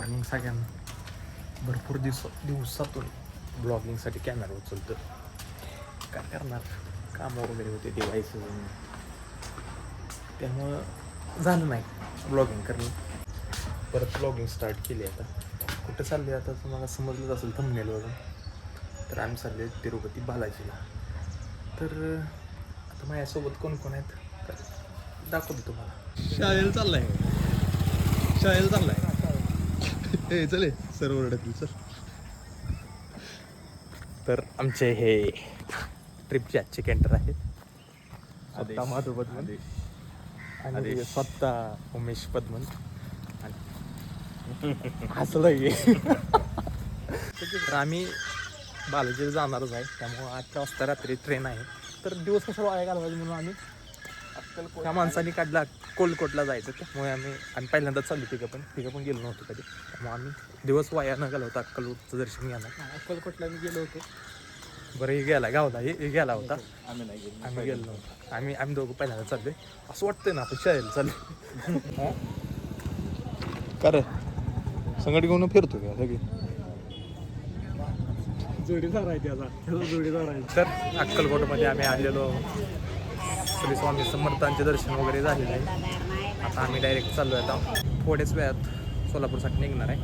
Morning सगळ्यांना. भरपूर दिवसातून ब्लॉगिंगसाठी कॅमेरा उचलतो. काय करणार, कामं वगैरे होते दिवाळीचं, त्यामुळं झालं नाही ब्लॉगिंग करणं. परत ब्लॉगिंग स्टार्ट केली. आता कुठं चालले आता तुम्हाला समजलंच असेल थंबनेलवरून. तर आम्ही चालले तिरुपती बालाजीला. तर आता माझ्यासोबत कोण कोण आहेत तर दाखवतो तुम्हाला. शाळेला चाललाय हे चले सर ओरडतील सर. तर आमचे हे ट्रिपचे आजचे कॅन्टर आहेत. स्वतः माधव पद्मन आणि स्वतः उमेश पद्मन आणि हसलं. तर आम्ही बालाजीला जाणारच आहे, त्यामुळं 8 वाजता रात्री ट्रेन आहे. तर दिवस कसा वाया घालवायचा म्हणून आम्ही त्या माणसांनी काढला कोलकोटला जायचं. त्यामुळे आम्ही पहिल्यांदाच चालू तिघं पण गेलो नव्हतो कधी. त्यामुळे आम्ही दिवस वाया न घालवता अक्कलकोटचं दर्शन घेणार. अक्कलकोटला मी गेलो होतो. बरं हे गेला गावला हे गेला होता. आम्ही गेलो नव्हतो. आम्ही दोघं पहिल्यांदा चाललोय. असं वाटतंय ना आपण शाळेला चाललो. कर संगट घेऊन फिरतो का सगळी जोडीदार आहे त्याचा जोडीदार आहे. तर अक्कलकोटमध्ये आम्ही आलेलो. श्री स्वामी समर्थांचे दर्शन वगैरे झालेले आहे. आता आम्ही डायरेक्ट चाललो आहे. आता थोड्याच वेळात सोलापूरसाठी निघणार आहे.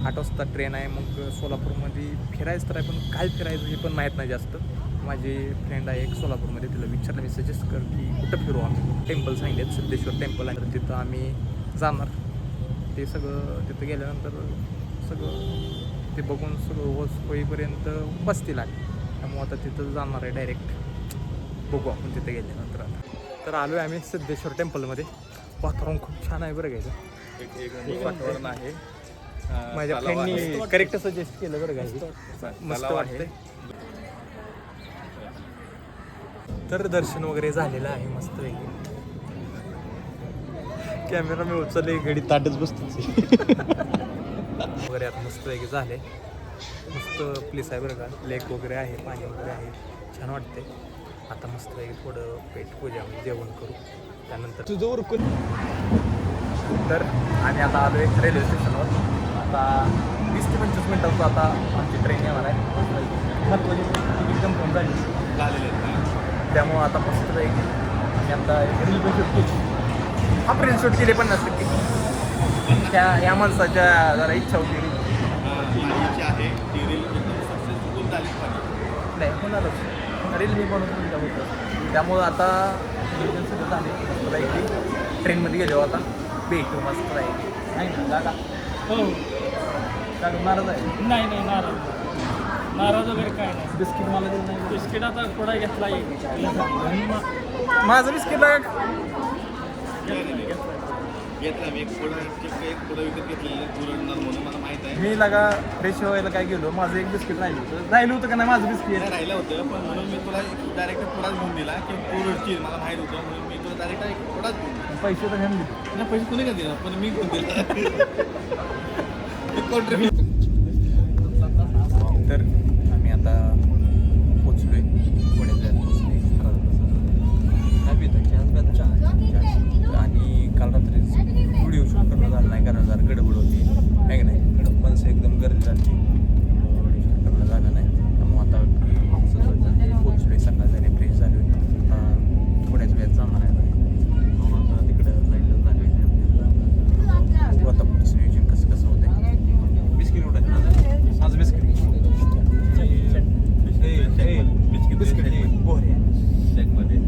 8 वाजता ट्रेन आहे. मग सोलापूरमध्ये फिरायचं तर आहे, पण काय फिरायचं हे पण माहीत नाही जास्त. माझी फ्रेंड आहे एक सोलापूरमध्ये, तिला विचारलं मी सजेस्ट कर की कुठं फिरू आम्ही. टेम्पल सांगितलेत, सिद्धेश्वर टेम्पल आहे. तर तिथं आम्ही जाणार. ते सगळं तिथं गेल्यानंतर सगळं ते बघून सगळं होईपर्यंत बसतील आम्ही. त्यामुळे आता तिथं जाणार आहे डायरेक्ट. बघू आपण तिथे गेल्यानंतर. आता तर आलो आहे आम्ही सिद्धेश्वर टेम्पलमध्ये. वातावरण खूप छान आहे बरं घ्यायचं. एक वातावरण आहे. माझ्या फ्रेंडनी करेक्ट सजेस्ट केलं बरं काय, मस्त वाटतंय. तर दर्शन वगैरे झालेलं आहे मस्त वेगळी. कॅमेरा मी उचलले घडी ताटच बसतो वगैरे. आता मस्त वेगळे झाले. मस्त प्लेस आहे बरं का. लेक वगैरे आहे, पाणी वगैरे आहे, छान वाटते. आता मस्त वेगळे थोडं पेट पूजा जेवण करू. त्यानंतर तुझं उरकून तर आम्ही आता आलो आहे रेल्वे स्टेशनवर. आता 20 ते 25 मिनटाचं आता आमची ट्रेन येणार आहे. महत्त्वाची तिकीट कन्फर्म झालेले आहेत. त्यामुळं आता मस्त वेगळी आम्ही आता रील पण शूट केली. आपण रील शूट केले 50%. या माणसाच्या जरा इच्छा होती नाही होणारच. रील मी बनवून दिलं होतं. त्यामुळं आता सगळं झाले मस्त राहिली. ट्रेनमध्ये गेलो आता भेटू मस्त राहील. नाही ना दादा? हो दादा नाराज आहे? नाही नाराज वगैरे काय नाही. बिस्किट मला दिलं नाही. बिस्किट आता थोडा घेतला माझं बिस्किट मी लगा फ्रेश व्हायला काय गेलो. माझं एक बिस्किट राहिलं होतं का नाही. माझं बिस्किट राहिलं होतं, पण म्हणून मी तुला डायरेक्ट पुढाच घेऊन दिला की तू रडशील, मला माहीत होतं. म्हणून मी तुला डायरेक्ट पुढाच घेऊन दिला. पैसे तर घेऊन दिले. पैसे तुला का दिला, पण मी घेऊन दिला. तर आम्ही आता पोचलोय. थोड्याच वेळात पोचले. आणि काल रात्री व्हिडिओ शूट करणं झालं नाही, कारण जरा गडबड होती आहे की नाही. माणसं एकदम गर्दी झाली, व्हिडिओ शूट करणं झालं नाही. त्यामुळे आता पोचलोय. सकाळ झाली, फ्रेश झाली. आता थोड्याच वेळात जाणार आहे. आता तिकडं लाईटच झाली. आता पुढचं नियोजन कसं होतं. बिस्किट उडत माझं बिस्किट गोरे शेकमध्ये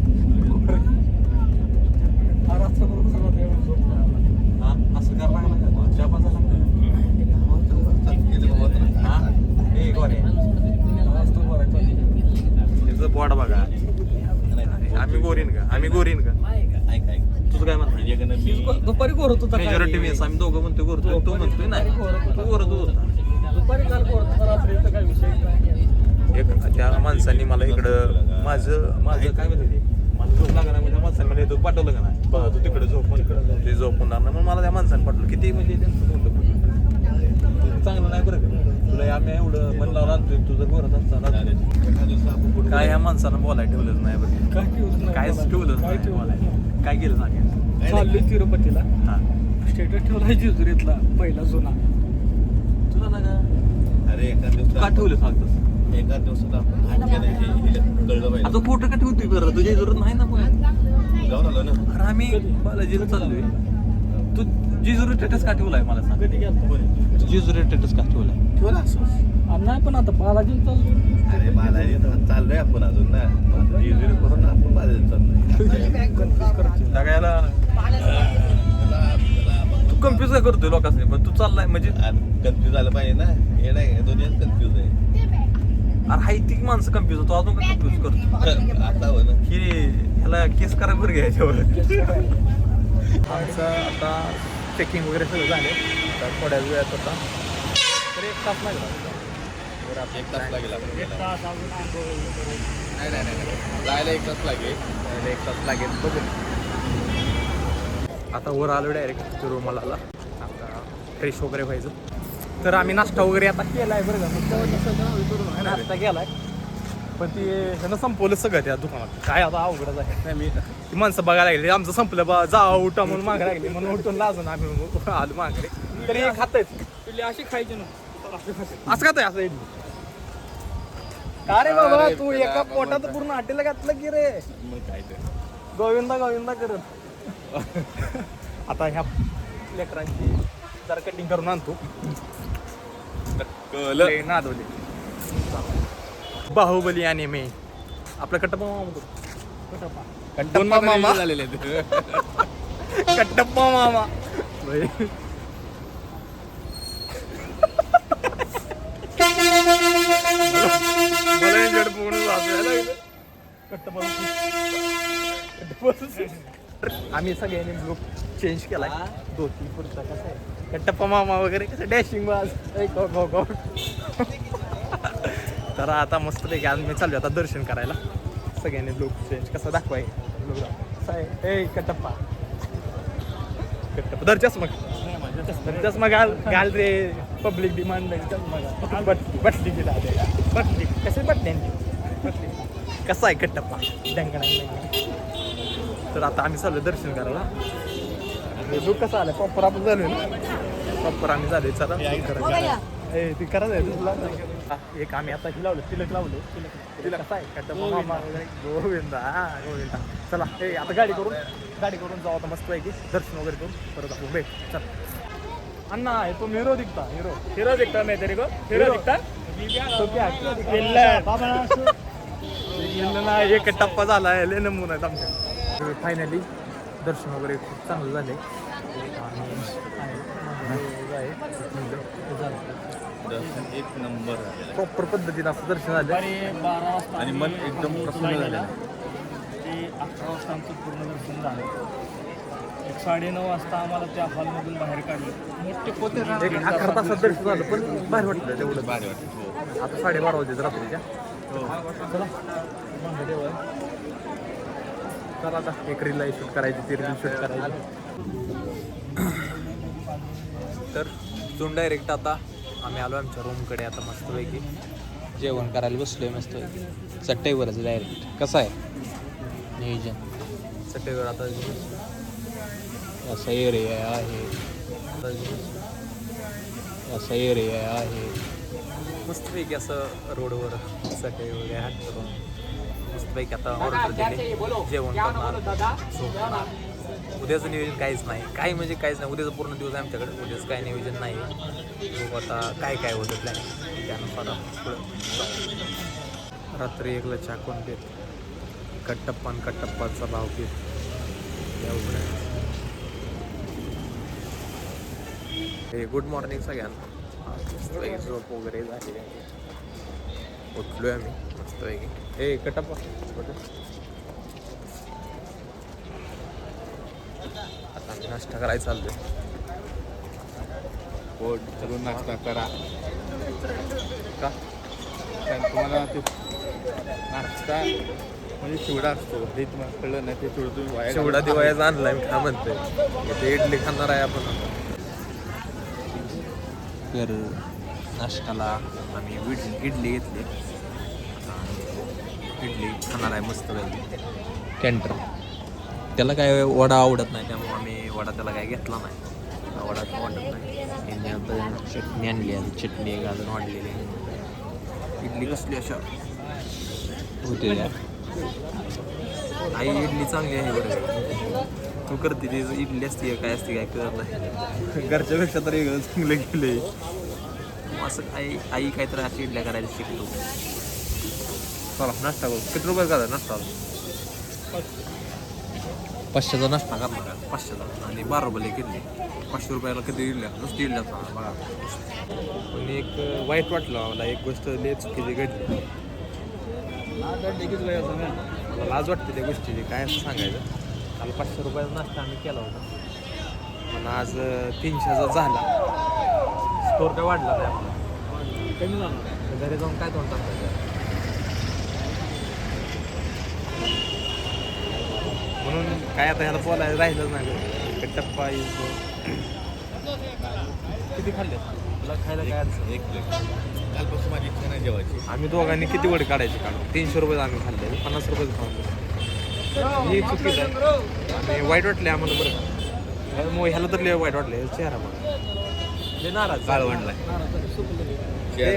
असं करायला लागलं. चहा पाचा लागतं. हे गोरे त्याचं पोट बघा. आम्ही गोरीन का तुझं काय म्हणतो. दुपारी गोरत होता. मेजॉरिटी वेस आम्ही दोघं म्हणतोय गोरतो. तो म्हणतोय नाही तो गोरत होता. दुपारी काल गोरत रात्रीचा काय विषय. एक त्या माणसांनी मला इकडं माझं काय म्हणते मला झोप लागणार. म्हणजे माणसाने मला इथं पाठवलं का नाही. बघा तू तिकडे ते झोपून राहणार. मग मला त्या माणसाने पाठवलं. किती म्हणजे त्यांचं मोठं चांगलं नाही बरं का. तुला आम्ही एवढं मन लावून आणतोय, तुझं गोरत असताना काय ह्या माणसानं बोलायला ठेवलंच नाही बरं. कायच ठेवलं नाही बोलायला. काय केलं सांगेल. चाललोय तिरुपतीला. हां स्टेटस ठेवला जेजुरीतला पहिला जुना तुला ना का अरे एका दिवसात का ठेवलं सांगतोस एका दिवसात आपण घाट केलं हे कळलं पाहिजे. आता फोटो का ठेवतोय बरं तुझ्या जरूरत नाही ना मग जाऊन आलो ना. अरे आम्ही बालाजीला चाललोय तू जेजुरी स्टेटस का ठेवलाय मला सांग कधी गेला जेजुरी स्टेटस का ठेवलाय ठेवला असं. नाही पण आता बालाजी चाललो अरे बालाजी तर चाललोय आपण अजून ना जेजुरी करून आपण बालाजी चाललोय. सगळ्याला तू कन्फ्युज काय करतोय लोकांनी पण तू चाललाय म्हणजे कन्फ्यूज झालं पाहिजे ना. हे नाही दोन्ही कन्फ्यूज आहे. अरे हाय ती माणसं कन्फ्युज होतो अजून काय कन्फ्युज करतो आता हो ना. की ह्याला केस करा बरं घ्यायच्यावर आमचं आता चेकिंग वगैरे सगळं झाले तर थोड्या वेळात होता तर 1 तास लागला एक तास लागेल आपण एक तास अजून आंघोळ करून. नाही जायला 1 तास लागेल. 1 तास लागेल बघू आता वर आलो डायरेक्ट रूमला आला आता फ्रेश वगैरे व्हायचं तर आम्ही नाश्ता वगैरे आता केलाय बरं का नाश्ता केलाय पण ती ह्यानं संपवलं सगळं त्या दुकानात काय आता अवघडच आहे नाही मी ती माणसं बघायला लागली आमचं संपलं बा जा उठा म्हणून मागे लागली म्हणून उठून लाजून आम्ही आलो मागे तरी हे खातच पिल्ली अशी खायची ना असं खात असं इडली का रे बाबा तू एका पोटात पूर्ण हॉटेल घातलं की रे मग काय ते गोविंदा करत आता ह्या लेकरांची जरा कटिंग करून आणतो लय नादवले बाहुबली आणि मी आपला कट्टप्पा मामा म्हणतो कट्टप्पा मामा झालेले आहेत. कट्टप्पा मामा मला यांच्याकडे बघून वाचायला लागलं. आम्ही सगळ्यांनी ग्रुप चेंज केलाय धोती पुढचा कसं आहे कट्टप्पा मामा वगैरे कसं डॅशिंग बाज गो तर आता मस्त पैकी आज मी चालू आता दर्शन करायला सगळ्यांनी लुक चेंज कसं दाखवाय ए कट्टप्पा कट्टप्पा दर चष्मा घाल रे पब्लिक डिमांड चष्मा बटली दिला बटली कसे बटली कसा आहे कट्टप्पा डंगणा तर आता आम्ही चालू दर्शन करायला लुक कसा आलाय प्रॉपर आपण झालोय ना प्रॉपर आम्ही झालोय चला ती करायचं आहे तुला एक आम्ही आता ही लावलं तिलक लावलं तिलक कसं आहे कट्टप्पा मामा वगैरे गोविंदा गोविंदा चला हे आता गाडी करून जाऊ आता मस्त पैकी दर्शन वगैरे करून परत आपण भेट चल अन्ना तो हिरो दिखता मैं तेरे को हिरो दिखता तो क्या ना एक टप्पा झाला आहे लय नमुना आहेत आमच्या फायनली दर्शन वगैरे खूप चांगलं झाले दर्शन 1 नंबर झालेलं प्रॉपर पद्धतीनं असं दर्शन झालं दुपारी 12 वाजता आणि मन एकदम प्रसन्न झालेलं. ते 11 वाजता आमचं पूर्ण दर्शन झालं 9:30 वाजता आम्हाला त्या हॉलमधून बाहेर काढलं मोठे पोते एक 11 तासात दर्शन झालं पण बाहेर वाटलं तेवढं भारी वाटतं. आता 12:30 वाजले रात्रीच्या चला मग देव चला आता एक रील शूट करायची ती रील शूट करायची तर इथून डायरेक्ट आता आम्ही आलो आमच्या रूमकडे आता मस्तपैकी जेवण करायला बसलोय मस्तपैकी चटईवरच डायरेक्ट कसं आहे नियोजन चटईवर आता असा एरिया आहे असा एरिया आहे मस्तपैकी असं रोडवर चटई वगैरे हात करून मस्तपैकी आता ऑर्डर दिली जेवण करणार झोपणार उद्याचं नियोजन काहीच नाही काही म्हणजे काहीच नाही उद्याचं पूर्ण दिवस आहे आमच्याकडे उद्याचं काही नियोजन नाही बघू आता काय होतं प्लॅन त्यानुसार पुढं रात्री 1ला चहा कोण देत कट्टप्पाचा भाव घेत हे गुड मॉर्निंग सगळ्यांना झोप वगैरे झाली उठलोय आम्ही मस्तपैकी ए कट्टप्पा आता आम्ही नाश्ता करायला चाललोय पोट भरून नाश्ता करा का कारण तुम्हाला ते नाश्ता म्हणजे चिवडा असतो हे तुम्हाला कळलं नाही ते चिवडा तुम्ही वाया चिवडा दिवाळीचा आणलाय मी काय म्हणतोय ते इडली खाणार आहे आपण तर नाश्त्याला आम्ही इडली घेतली इडली खाणार आहे मस्त पाहिजे कॅन्टर त्याला काय वडा आवडत नाही त्यामुळे आम्ही वडा त्याला काय घेतला नाही खावडाचं वाटत नाही. यांनी आता चटणी आणली आहे, चटणी घालून वाढलेली आहे. इडली कसली अशा होते त्या आई इडली चांगली आहे बरं. तू करते ती इडली असते काय असते काय कळत नाही. घरच्यापेक्षा तरी वेगळं चांगलं केलं असं. आई काहीतरी अशी इडल्या करायला शिकतो. चला नाश्ता करू. किती रुपये का नाश्ता? 500चा नाश्ता करणार का? 500चा आणि 12 रुपये किडली. 500 रुपयाला किती इडल्या नुसती इडल्या बघा. पण एक वाईट वाटलं मला, एक गोष्ट लय चुकीची घडली. मला लाज वाटते त्या गोष्टीची, काय असं सांगायचं. काल 500 रुपयाचा नाश्ता आम्ही केला होता, पण आज 300चा झाला. स्टोर काय वाढला नाही आपला, कमी झाला. घरी जाऊन काय तोंड टाकायचं. म्हणून काय आता ह्याला बोलायला राहिलंच नाही. टप्पा किती खाल्ले तुला खायला काय अडचण? एक प्लेट कालपासून माझी इच्छा नाही जेवायची. आम्ही दोघांनी किती वडी काढायची काढून 300 रुपये आम्ही खाल्ले, 50 रुपये खाऊन. ही चुकीचं आहे आणि वाईट वाटले आम्हाला बरं का. मग ह्याला तर लय वाईट वाटले चेहरा मला लय नाराज काळवंडलाय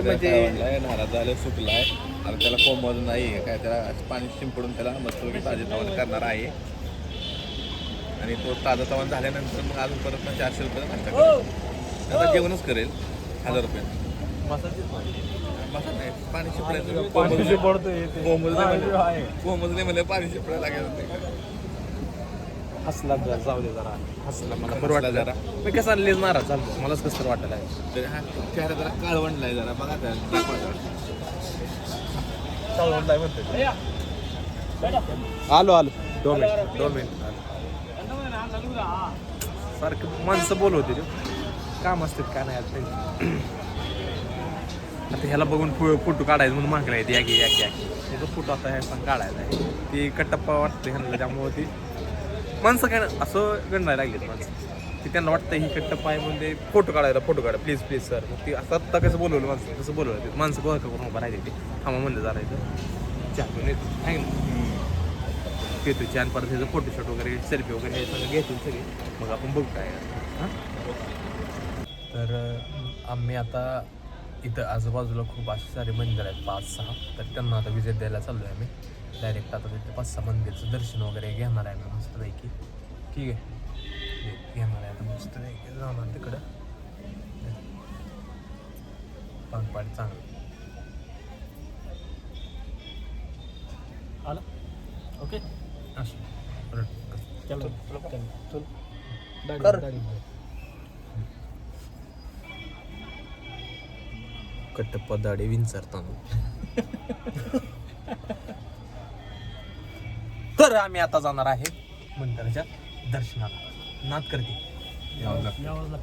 म्हणजे नाराज झालं, सुकलाय आणि त्याला कोमल नाही काय, त्याला पाणी शिंपडून त्याला मस्त ताजे तवान करणार आहे. आणि तो ताजा तवान झाल्यानंतर मग अजून परत 400 रुपये नाश्ता करेल. आता जेवणच करेल 1000 रुपये. मसाला नाही, पाणी शिपडायचं. कोमजले म्हणले पाणी शिपडायला लागेल. हसला जाऊ दे जरा, हसला मला बरं वाटलं जरा. मी कसं लेज नाराज झालो, मलाच कसं वाटायला आहे. तर हा चेहरा जरा काळवंडलाय जरा बघा त्या. आलो 2 मिनिट सारखं माणसं बोलवते रे, काम असतात काय नाही. आता ह्याला बघून फोटो काढायचं म्हणून मागला येते याकी त्याचा फोटो आता ह्या सांग काढायचा आहे. ती कटप्पा वाटते ह्यांना, त्यामुळे ती माणसं काय ना असं गणवायला लागलीत माणसं. ती त्यांना वाटतं ही कटप्पा आहे म्हणजे फोटो काढा प्लीज सर. मग ती असं आत्ता कसं बोलवलं माणसं, तसं बोलवलं माणसं गोळा करून उभं राहायचे. ते थांबा म्हणलं जायचं चहा पिऊन येतो आहे ना, घेतो छान. परत त्याचं फोटोशूट वगैरे सेल्फी वगैरे हे सगळं घेतो सगळे. मग आपण बघू काय. हां तर आम्ही आता इथं आजूबाजूला खूप असे सारे मंदिर आहेत 5-6, तर त्यांना आता विजिट द्यायला चाललो आहे आम्ही. डायरेक्ट आता तिथे 5-6 मंदिरचं दर्शन वगैरे घेणार आहे मी मस्तपैकी. ठीक आहे, घेणार आहे आता मस्तपैकी जाणार तिकडं. पाणी चांगलं आलं ओके. असं कट्टप्पा दाढी विंचरताना. तर आम्ही आता जाणार आहे मंदिराच्या दर्शनाला. नाद करते यावं लागतं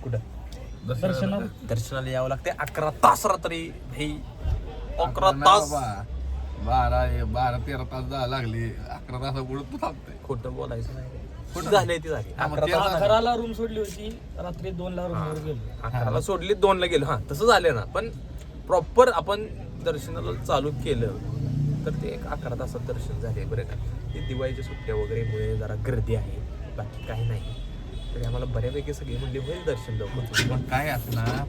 कुठं दर्शनाला यावं लागते. 11 तास रात्री भाई, 11 तास. 12-13 तास जायला लागले. 11 तासापुढे तू थांबतोय. खोटं बोलायचं नाही. खोटं झालंय ती झाली. 11 तास 11ला रूम सोडली होती, रात्री 2ला रूमवर गेलो. 11ला सोडली 2ला गेलो. हां तसं झालं ना, पण प्रॉपर आपण दर्शनाला चालू केलं तर ते एक 11 तासात दर्शन झाले बरं का. ते दिवाळीच्या सुट्ट्या वगैरेमुळे जरा गर्दी आहे, बाकी काही नाही. तरी आम्हाला बऱ्यापैकी सगळे म्हणजे होईल दर्शन लवकर. पण काय असणार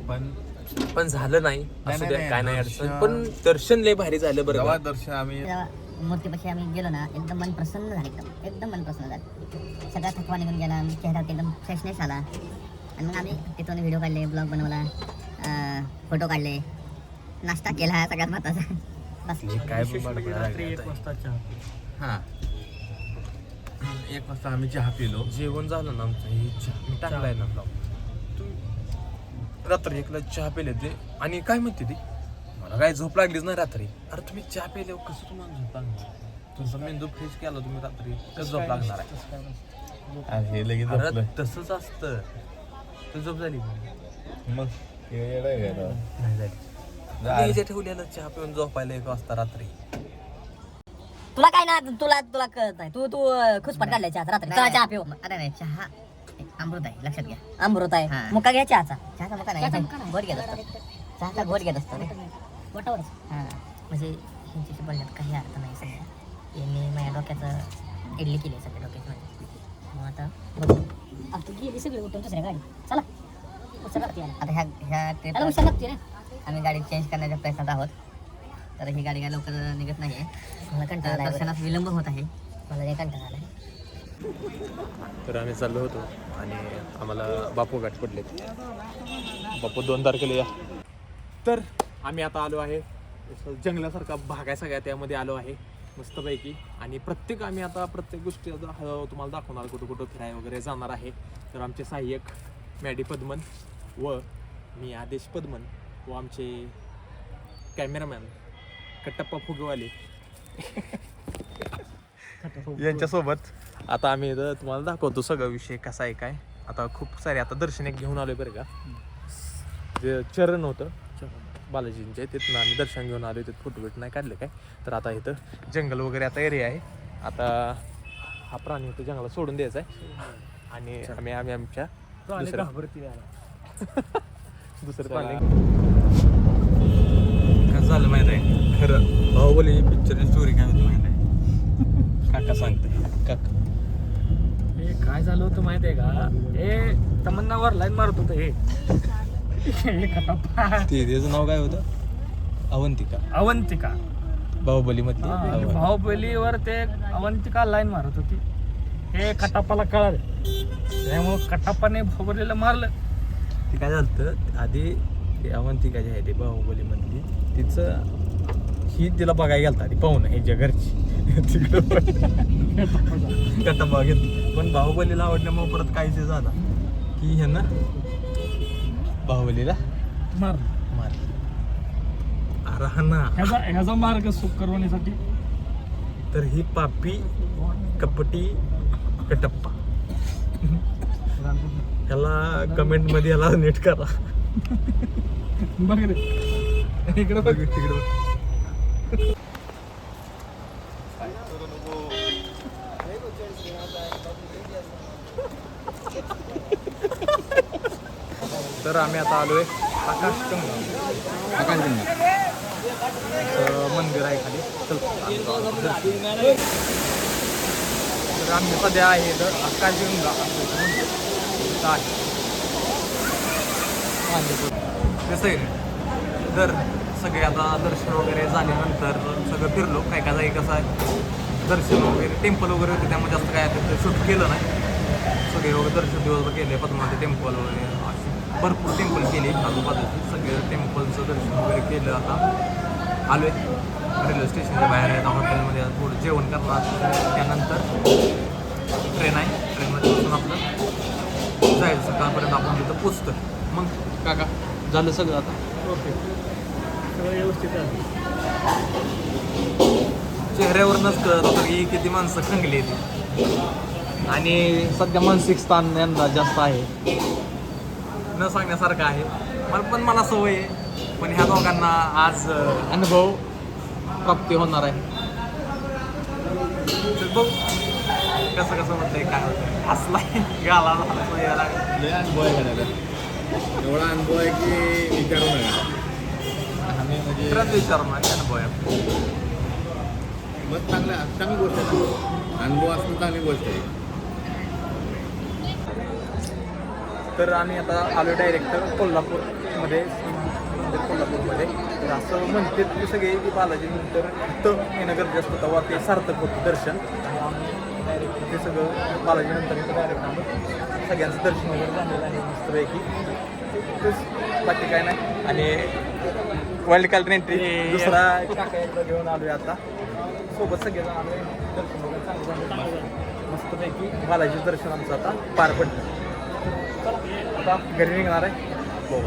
पण झालं नाही असं नाही, काय नाही दर्शन- अडचण. पण दर्शन लय भारी झालं बरं जेव्हा का. दर्शन आम्ही जेव्हा मूर्तीपाशी आम्ही गेलो ना, एकदम मन प्रसन्न झालं. एकदम मन प्रसन्न झालं. सगळा थकवा निघून गेला, चेहऱ्यावर एकदम फ्रेशनेस आला. आणि मग आम्ही तिथून व्हिडिओ काढले, ब्लॉग बनवला, फोटो काढले, नाश्ता केला सगळ्यात महत्त्वाचा. बस काय रात्री 1 वाजता चहा. हां 1 वाजता आम्ही चहा पिलो. जेवण झालं ना आमचं. ही चहा मी टाकलाय ना ब्लॉग. तू रात्री 1ला चहा पेले ते आणि काय म्हणते ती, मला काय झोप लागलीच नाही रात्री. अरे तुम्ही चहा पेले कसं तुम्हाला झोप लागणार? तुमचा मेंदू फ्रेश केला तुम्ही रात्री, कसं झोप लागणार आहे? हे लगेच अरे झोपलोय. तसंच असतं. तू झोप झाली मग हे येडं आहे का? नाही झाली. झालं. ठेवलेलं चहा पिऊन झोपायला 1 वाजता रात्री. तुला काय ना, तुला कळत नाही. तू खुशपट काढलाय चहा रात्री. चला चहा पिऊ. अरे नाही, चहा अमृत आहे, लक्षात घ्या. अमृत आहे. मुका घ्या चहाचा. चहाचा मुका नाही, घोट घेत असतो. चहाचा घोट घेत असतो. बोटावरच. हां म्हणजे ह्यांच्याशी बोलण्यात काही अर्थ नाही. सगळ्या यांनी माझ्या डोक्याचं इडली केली सगळ्या डोक्याची. मग आता बघू. आता गेली सगळी उठून दुसऱ्या गाडी. चला उचल लागते याला. आता ह्या ट्रिपला उचल लागते ना. आम्ही गाडी चेंज करण्याच्या प्रयत्नात आहोत. तर ही गाडी काय लवकर निघत नाही आहे. मला कंटाळा दर्शनात विलंब होत आहे. मला लय कंटाळा आला. तर आम्ही चाललो होतो आणि आम्हाला बापू गाठ पडलेत. बापू 2 तारखेला या. तर आम्ही आता आलो आहे जंगलासारखा भाग आहे सगळ्या, त्यामध्ये आलो आहे मस्तपैकी. आणि आम्ही आता प्रत्येक गोष्टी तुम्हाला दाखवणार, कुठं कुठं फिराय वगैरे जाणार आहे. तर आमचे सहाय्यक मॅडी पद्मन व मी आदेश पद्मन व आमचे कॅमेरामॅन कट्टप्पा फुगवाले यांच्यासोबत आता आम्ही इथं तुम्हाला दाखवतो सगळा विषय कसा आहे काय. आता खूप सारे आता दर्शन एक घेऊन आलोय बरं का. जे चरण होतं बालाजींचे तिथनं आम्ही दर्शन घेऊन आलो. तिथं फोटो नाही काढले काय. तर आता इथं जंगल वगैरे आता एरिया आहे. आता हा प्राणी इथं जंगलात सोडून द्यायचा आहे आणि आम्ही आमच्या दुसरं प्राणी कसं झालं माहित आहे. खरं बाहुबली पिक्चरची स्टोरी काय होती माहित आहे. काका सांगते. काका हे काय झालं होतं माहिती आहे का. हे तमन्नावर लाईन मारत होतं हे कटप्पा. त्याचं नाव काय होतं. अवंतिका बाहुबली मधली. बाहुबलीवर ते अवंतिका लाईन मारत होती. हे कटप्पाला कळालं. त्यामुळे कटप्पाने बाहुबलीला मारलं. ते काय झालं आधी ते अवंतिका जी आहे ते बाहुबली मधली ही तिला बघायला गेलता ती पाहुणं ह्याच्या घरची कटप्पा घेतली. पण बाहुबलीला आवडल्यामुळे परत काहीच झाला की ह्यांना बाहुबलीला मारलं. अरे हा ना ह्याचा मार्ग सुख करवण्यासाठी. तर ही पापी कपटी कटप्पा ह्याला कमेंट मध्ये ह्याला नीट करा. बघ रे इकडे बघ तिकडे. तर आम्ही आता आलोय आकाशगंगा मंदिर आहे खाली. तर आम्ही सध्या आहे तर आकाशगंगा आहे. कसं आहे तर सगळे आता दर्शन वगैरे झाल्यानंतर सगळं फिरलो. काय काय जागी कसं आहे दर्शन वगैरे टेम्पल वगैरे होते त्यामुळे जास्त काय शूट केलं नाही. सगळे वगैरे दर्शन दिवसभर केले. पद्मावती टेम्पल वगैरे असे भरपूर टेम्पल केले आजूबाजूचे. सगळे टेम्पलचं दर्शन वगैरे केलं. आता आलो आहे रेल्वे स्टेशनच्या बाहेर आहे. आता हॉटेलमध्ये थोडं जेवण करणार. त्यानंतर ट्रेन आहे. ट्रेनमध्ये बसून आपलं जायचं. सकाळपर्यंत आपण तिथं पोचतो. मग काका झालं सगळं आता ओके सगळं व्यवस्थित आहे. चेहऱ्यावरनंच कळत होतं की किती माणसं खंगली ती. आणि सध्या मानसिक स्थान यांना जास्त आहे न सांगण्यासारखं आहे. मला सवय आहे. पण ह्या दोघांना आज अनुभव प्राप्ती होणार आहे. तर बघ कसं कसं म्हणतंय काय होतं. हसलाय गाला याला अनुभव आहे घडायला. एवढा अनुभव आहे की विचारू नका. आम्ही म्हणजे खरंच विचारणार अनुभव आहे. मग चांगली गोष्ट आहे. अनुभव असणं चांगली गोष्ट आहे. तर आम्ही आता आलो डायरेक्ट कोल्हापूरमध्ये. कोल्हापूरमध्ये तर असं म्हणते की सगळे की बालाजीनंतर इथं येणं गरजेचं असतं तेव्हा ते सार्थक होतं दर्शन. डायरेक्ट ते सगळं बालाजीनंतर इथं डायरेक्ट आम्ही सगळ्यांचं दर्शन वगैरे झालेलं आहे मस्तपैकी. तेच बाकी काय नाही. आणि वाईल्ड कार्ड एंट्री दुसरा काका एकदा घेऊन आलो आहे आता. सोबत सगळेजण आलो आहे. दर्शन वगैरे चांगलं झालं मस्तपैकी. बालाजीचं दर्शन आमचं आता पार पडलं. चला आता घरी निघणार आहे. हो.